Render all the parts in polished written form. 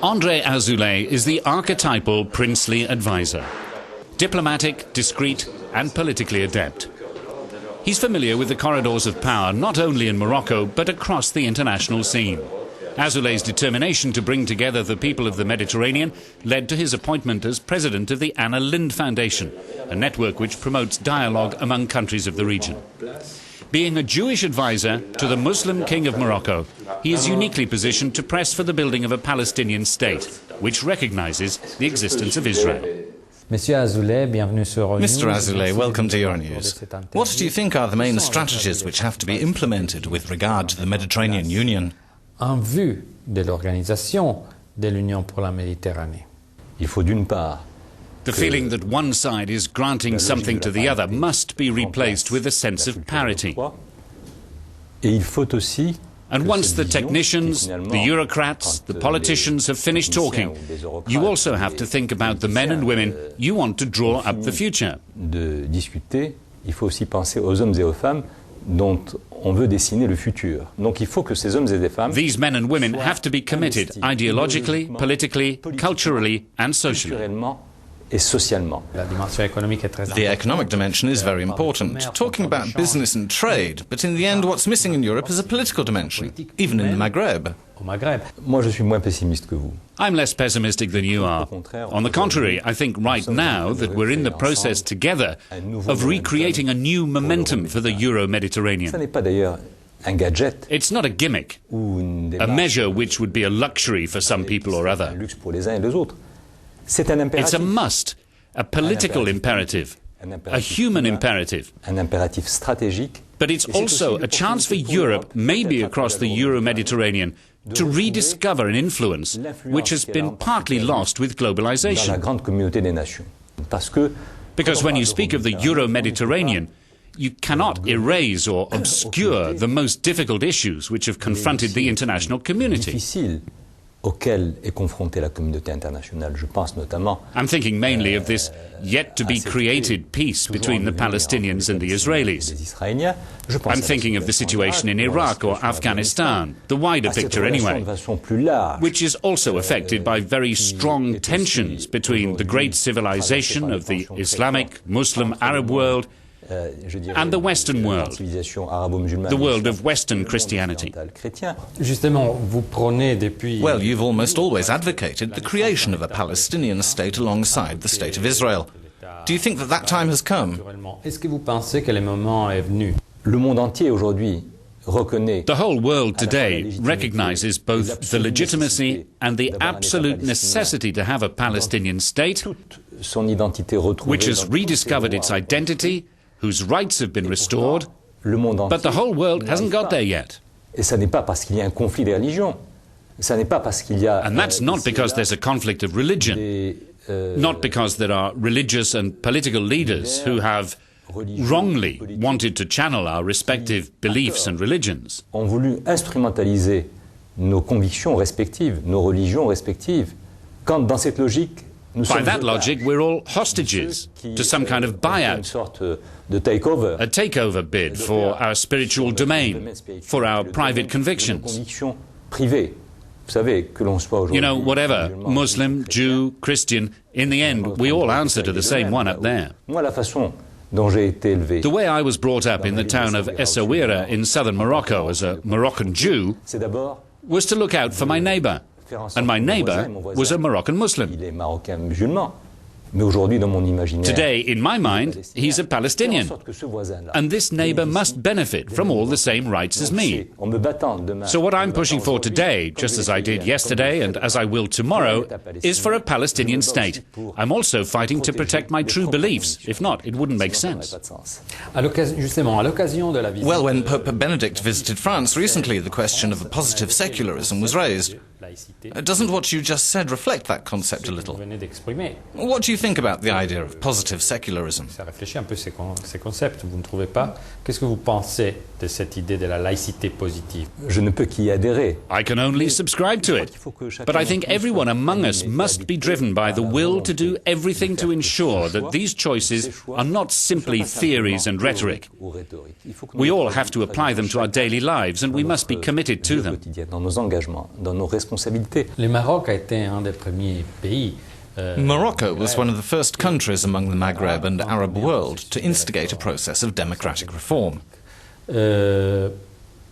André Azoulay is the archetypal princely advisor. Diplomatic, discreet and politically adept. He's familiar with the corridors of power not only in Morocco but across the international scene. Azoulay's determination to bring together the people of the Mediterranean led to his appointment as president of the Anna Lindh Foundation, a network which promotes dialogue among countries of the region. Being a Jewish advisor to the Muslim King of Morocco, he is uniquely positioned to press for the building of a Palestinian state, which recognizes the existence of Israel. Mr. Azoulay, welcome to Euronews. What do you think are the main strategies which have to be implemented with regard to the Mediterranean Union? En vue de l'organisation de l'Union pour la Méditerranée. Il faut d'une part the feeling that one side is granting something to the other must be replaced with a sense of parity. And once the technicians, the bureaucrats, the politicians have finished talking, you also have to think about the men and women you want to draw up the future. Il faut aussi penser aux hommes et aux femmes dont on veut dessiner le futur. Donc il faut que ces hommes et ces femmes These men and women have to be committed ideologically, politically, culturally and socially. The economic dimension is very important. Talking about business and trade, but in the end what's missing in Europe is a political dimension, even in the Maghreb. Moi, je suis moins pessimiste que vous. I'm less pessimistic than you are. On the contrary, I think right now that we're in the process together of recreating a new momentum for the Euro-Mediterranean. It's not a gimmick, a measure which would be a luxury for some people or other. It's a must, a political imperative, a human imperative. But it's also a chance for Europe, maybe across the Euro-Mediterranean, to rediscover an influence which has been partly lost with globalization. Because when you speak of the Euro-Mediterranean, you cannot erase or obscure the most difficult issues which have confronted the international community. I'm thinking mainly of this yet-to-be-created peace between the Palestinians and the Israelis. I'm thinking of the situation in Iraq or Afghanistan, the wider picture anyway, which is also affected by very strong tensions between the great civilization of the Islamic, Muslim, Arab world and the Western world, the world of Western Christianity. Well, you've almost always advocated the creation of a Palestinian state alongside the state of Israel. Do you think that that time has come? The whole world today recognizes both the legitimacy and the absolute necessity to have a Palestinian state, which has rediscovered its identity, whose rights have been restored, but the whole world hasn't got there yet. And that's not because there's a conflict of religion, not because there are religious and political leaders who have wrongly wanted to channel our respective beliefs and religions. Ont voulu instrumentaliser nos convictions respectives, nos religions respectives, quand dans cette logique by that logic, we're all hostages to some kind of buyout, a takeover bid for our spiritual domain, for our private convictions. You know, whatever, Muslim, Jew, Christian, in the end, we all answer to the same one up there. The way I was brought up in the town of Essaouira in southern Morocco as a Moroccan Jew was to look out for my neighbor. And my neighbor was a Moroccan Muslim. Today, in my mind, he's a Palestinian. And this neighbor must benefit from all the same rights as me. So what I'm pushing for today, just as I did yesterday and as I will tomorrow, is for a Palestinian state. I'm also fighting to protect my true beliefs. If not, it wouldn't make sense. Well, when Pope Benedict visited France recently, the question of a positive secularism was raised. Doesn't what you just said reflect that concept a little? What do you think think about the idea of positive secularism? Ça réfléchit un peu ces concepts, vous ne trouvez pas? Qu'est-ce que vous pensez de cette idée de la laïcité positive? Je ne peux qu'y adhérer. I can only subscribe to it. But I think everyone among us must be driven by the will to do everything to ensure that these choices are not simply theories and rhetoric. We all have to apply them to our daily lives, and we must be committed to them. Dans nos engagements, dans nos responsabilités. Le Maroc a été un des premiers pays. Morocco was one of the first countries among the Maghreb and Arab world to instigate a process of democratic reform.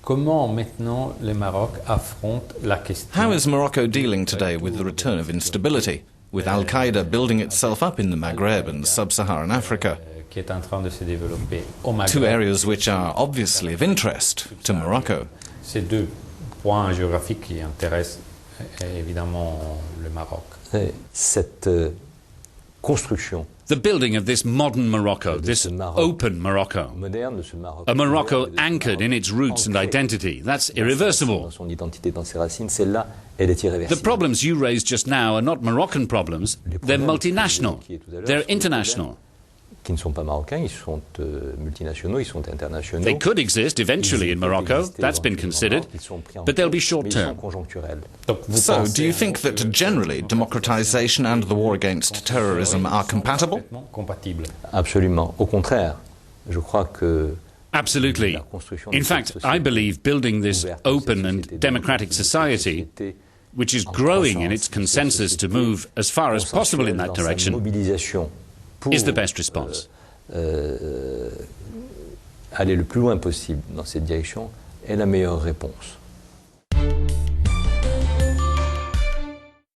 Comment maintenant le Maroc affronte la question? How is Morocco dealing today with the return of instability, with Al-Qaeda building itself up in the Maghreb and sub-Saharan Africa? Qui est en train de se développer au Maghreb. Two areas which are obviously of interest to Morocco. Ces deux points géographiques qui intéressent évidemment le Maroc. Cette construction. The building of this modern Morocco, this open Morocco, a Morocco anchored in its roots and identity, that's irreversible. The problems you raised just now are not Moroccan problems, they're multinational, they're international. Qui ne sont pas marocains, ils sont multinationaux, ils sont internationaux. They could exist eventually in Morocco, that's been considered, but they'll be short-term. So, do you think that generally democratization and the war against terrorism are compatible? Absolument. Au contraire, je crois que absolutely. In fact, I believe building this open and democratic society, which is growing in its consensus to move as far as possible in that direction, is the best response. Aller le plus loin possible dans cette direction est la meilleure réponse.